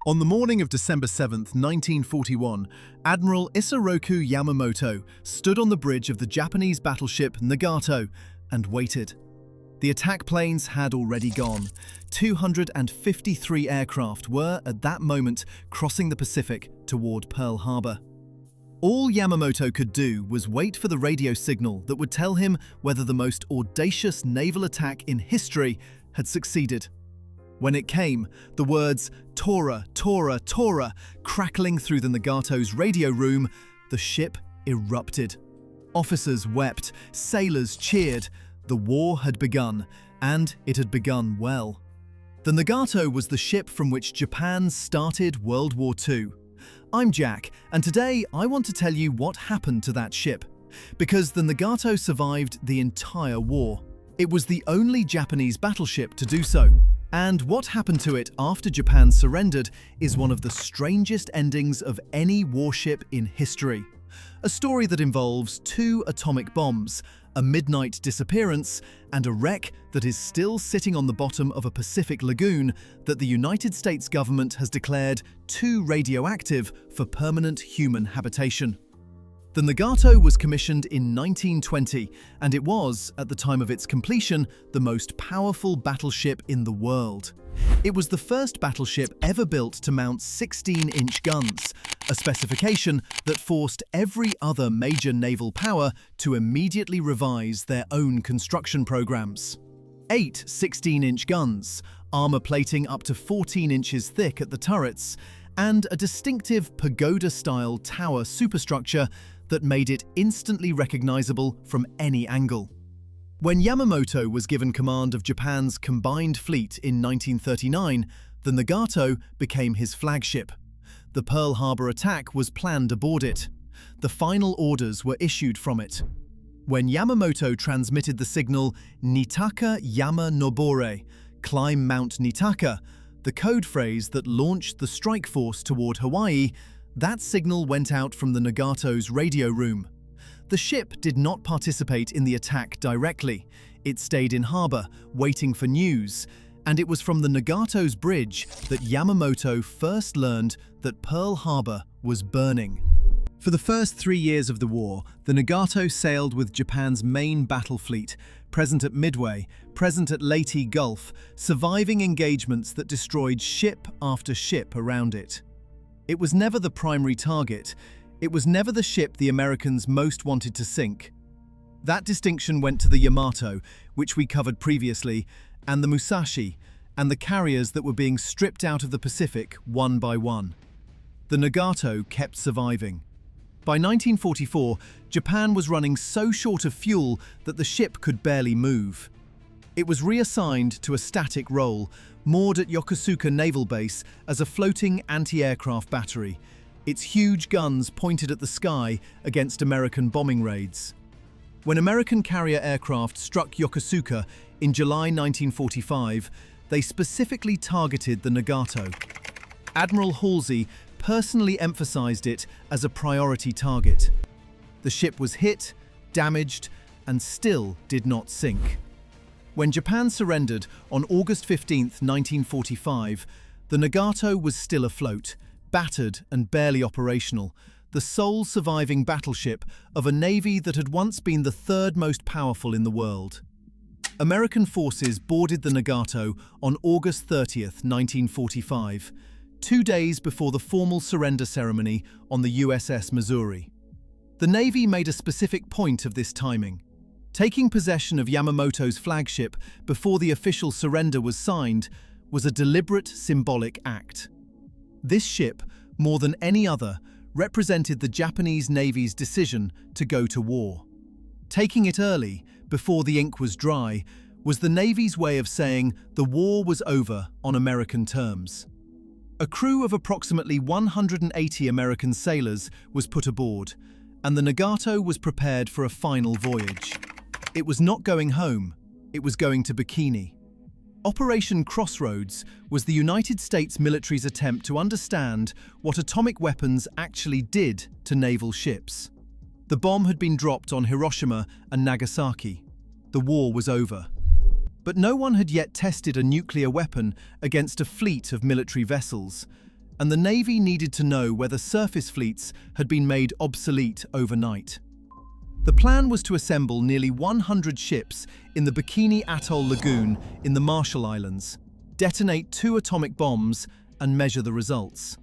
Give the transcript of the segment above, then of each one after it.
On the morning of December 7th, 1941, Admiral Isoroku Yamamoto stood on the bridge of the Japanese battleship Nagato and waited. The attack planes had already gone. 253 aircraft were, at that moment, crossing the Pacific toward Pearl Harbor. All Yamamoto could do was wait for the radio signal that would tell him whether the most audacious naval attack in history had succeeded. When it came, the words "Tora, Tora, Tora" crackling through the Nagato's radio room, the ship erupted. Officers wept, sailors cheered. The war had begun, and it had begun well. The Nagato was the ship from which Japan started World War II. I'm Jack, and today I want to tell you what happened to that ship. Because the Nagato survived the entire war. It was the only Japanese battleship to do so. And what happened to it after Japan surrendered is one of the strangest endings of any warship in history. A story that involves 2 atomic bombs, a midnight disappearance, and a wreck that is still sitting on the bottom of a Pacific lagoon that the United States government has declared too radioactive for permanent human habitation. The Nagato was commissioned in 1920, and it was, at the time of its completion, the most powerful battleship in the world. It was the first battleship ever built to mount 16-inch guns, a specification that forced every other major naval power to immediately revise their own construction programs. 8 16-inch guns, armor plating up to 14 inches thick at the turrets, and a distinctive pagoda-style tower superstructure that made it instantly recognizable from any angle. When Yamamoto was given command of Japan's combined fleet in 1939, the Nagato became his flagship. The Pearl Harbor attack was planned aboard it. The final orders were issued from it. When Yamamoto transmitted the signal "Nitaka Yama Nobore," climb Mount Nitaka, the code phrase that launched the strike force toward Hawaii, that signal went out from the Nagato's radio room. The ship did not participate in the attack directly. It stayed in harbor, waiting for news, and it was from the Nagato's bridge that Yamamoto first learned that Pearl Harbor was burning. For the first 3 years of the war, the Nagato sailed with Japan's main battle fleet, present at Midway, present at Leyte Gulf, surviving engagements that destroyed ship after ship around it. It was never the primary target. It was never the ship the Americans most wanted to sink. That distinction went to the Yamato, which we covered previously, and the Musashi, and the carriers that were being stripped out of the Pacific one by one. The Nagato kept surviving. By 1944, Japan was running so short of fuel that the ship could barely move. It was reassigned to a static role, moored at Yokosuka Naval Base as a floating anti-aircraft battery, its huge guns pointed at the sky against American bombing raids. When American carrier aircraft struck Yokosuka in July 1945, they specifically targeted the Nagato. Admiral Halsey personally emphasized it as a priority target. The ship was hit, damaged, and still did not sink. When Japan surrendered on August 15, 1945, the Nagato was still afloat, battered and barely operational, the sole surviving battleship of a navy that had once been the 3rd most powerful in the world. American forces boarded the Nagato on August 30, 1945, 2 days before the formal surrender ceremony on the USS Missouri. The Navy made a specific point of this timing. Taking possession of Yamamoto's flagship before the official surrender was signed was a deliberate symbolic act. This ship, more than any other, represented the Japanese Navy's decision to go to war. Taking it early, before the ink was dry, was the Navy's way of saying the war was over on American terms. A crew of approximately 180 American sailors was put aboard, and the Nagato was prepared for a final voyage. It was not going home, it was going to Bikini. Operation Crossroads was the United States military's attempt to understand what atomic weapons actually did to naval ships. The bomb had been dropped on Hiroshima and Nagasaki. The war was over. But no one had yet tested a nuclear weapon against a fleet of military vessels. and the Navy needed to know whether surface fleets had been made obsolete overnight. The plan was to assemble nearly 100 ships in the Bikini Atoll lagoon in the Marshall Islands, detonate 2 atomic bombs, and measure the results.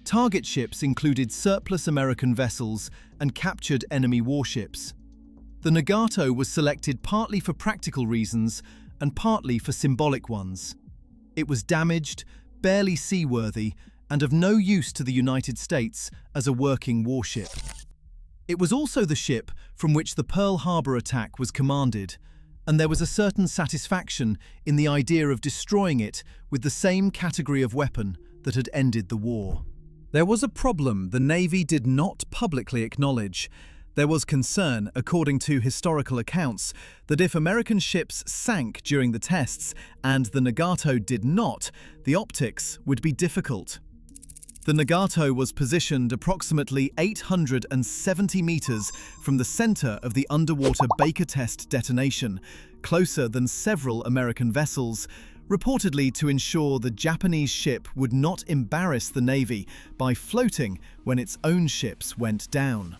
Target ships included surplus American vessels and captured enemy warships. The Nagato was selected partly for practical reasons and partly for symbolic ones. It was damaged, barely seaworthy, and of no use to the United States as a working warship. It was also the ship from which the Pearl Harbor attack was commanded, and there was a certain satisfaction in the idea of destroying it with the same category of weapon that had ended the war. There was a problem the Navy did not publicly acknowledge. There was concern, according to historical accounts, that if American ships sank during the tests and the Nagato did not, the optics would be difficult. The Nagato was positioned approximately 870 meters from the center of the underwater Baker test detonation, closer than several American vessels, reportedly to ensure the Japanese ship would not embarrass the Navy by floating when its own ships went down.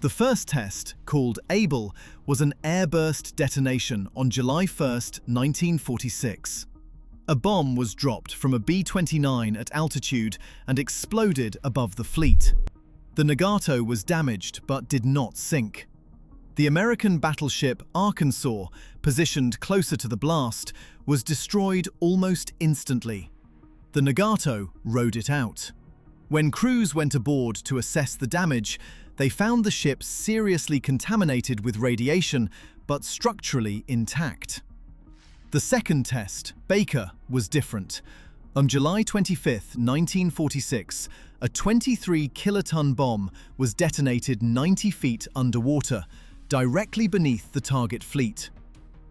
The first test, called Able, was an airburst detonation on July 1, 1946. A bomb was dropped from a B-29 at altitude and exploded above the fleet. The Nagato was damaged but did not sink. The American battleship Arkansas, positioned closer to the blast, was destroyed almost instantly. The Nagato rode it out. When crews went aboard to assess the damage, they found the ship seriously contaminated with radiation but structurally intact. The second test, Baker, was different. On July 25, 1946, a 23-kiloton bomb was detonated 90 feet underwater, directly beneath the target fleet.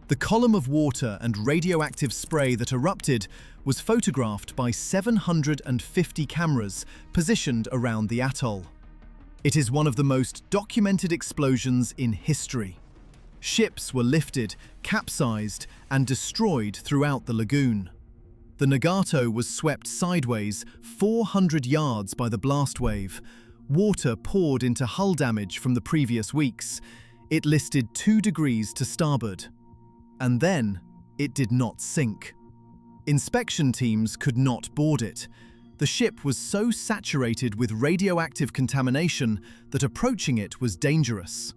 The column of water and radioactive spray that erupted was photographed by 750 cameras positioned around the atoll. It is one of the most documented explosions in history. Ships were lifted, capsized, and destroyed throughout the lagoon. The Nagato was swept sideways 400 yards by the blast wave. Water poured into hull damage from the previous weeks. It listed 2 degrees to starboard. And then, it did not sink. Inspection teams could not board it. The ship was so saturated with radioactive contamination that approaching it was dangerous.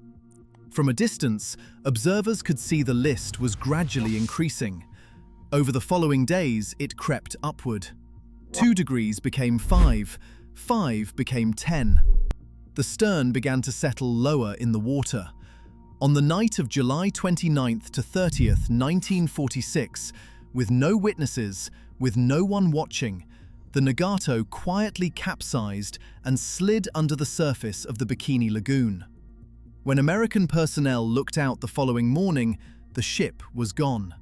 From a distance, observers could see the list was gradually increasing. Over the following days, it crept upward. 2 degrees became 5, 5 became 10. The stern began to settle lower in the water. On the night of July 29th to 30th, 1946, with no witnesses, with no one watching, the Nagato quietly capsized and slid under the surface of the Bikini Lagoon. When American personnel looked out the following morning, the ship was gone.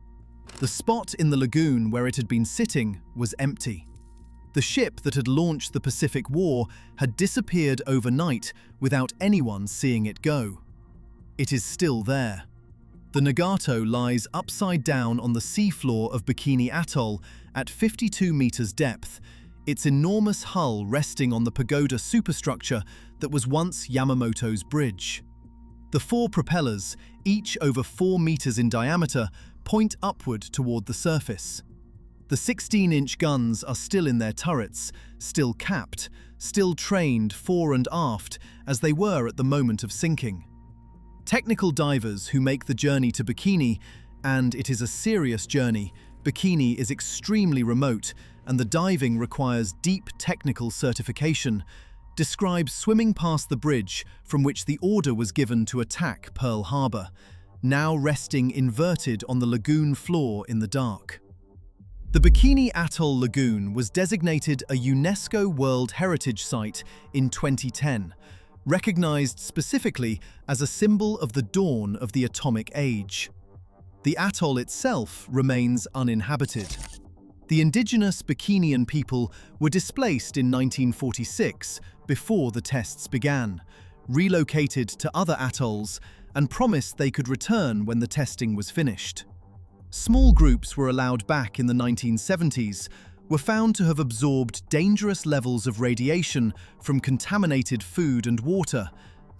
The spot in the lagoon where it had been sitting was empty. The ship that had launched the Pacific War had disappeared overnight without anyone seeing it go. It is still there. The Nagato lies upside down on the seafloor of Bikini Atoll at 52 meters depth, its enormous hull resting on the pagoda superstructure that was once Yamamoto's bridge. The 4 propellers, each over 4 meters in diameter, point upward toward the surface. The 16-inch guns are still in their turrets, still capped, still trained fore and aft as they were at the moment of sinking. Technical divers who make the journey to Bikini, and it is a serious journey, Bikini is extremely remote and the diving requires deep technical certification, describe swimming past the bridge from which the order was given to attack Pearl Harbor, now resting inverted on the lagoon floor in the dark. The Bikini Atoll Lagoon was designated a UNESCO World Heritage Site in 2010, recognized specifically as a symbol of the dawn of the atomic age. The atoll itself remains uninhabited. The indigenous Bikinian people were displaced in 1946, before the tests began, relocated to other atolls, and promised they could return when the testing was finished. Small groups were allowed back in the 1970s, were found to have absorbed dangerous levels of radiation from contaminated food and water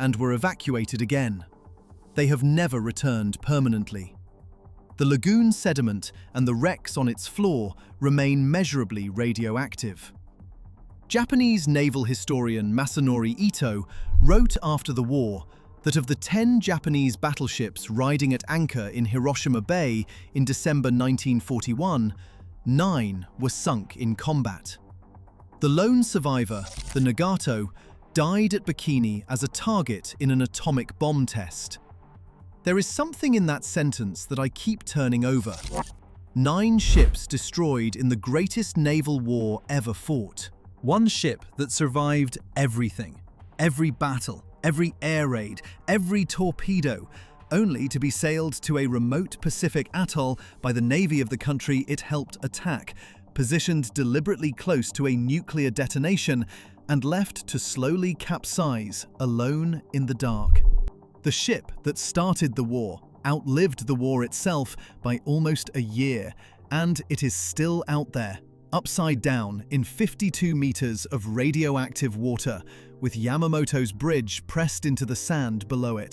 and were evacuated again. They have never returned permanently. The lagoon sediment and the wrecks on its floor remain measurably radioactive. Japanese naval historian Masanori Ito wrote after the war that of the 10 Japanese battleships riding at anchor in Hiroshima Bay in December 1941, 9 were sunk in combat. The lone survivor, the Nagato, died at Bikini as a target in an atomic bomb test. There is something in that sentence that I keep turning over. 9 ships destroyed in the greatest naval war ever fought. One ship that survived everything, every battle, every air raid, every torpedo, only to be sailed to a remote Pacific atoll by the navy of the country it helped attack, positioned deliberately close to a nuclear detonation, and left to slowly capsize, alone in the dark. The ship that started the war outlived the war itself by almost a year, and it is still out there, upside down in 52 meters of radioactive water, with Yamamoto's bridge pressed into the sand below it.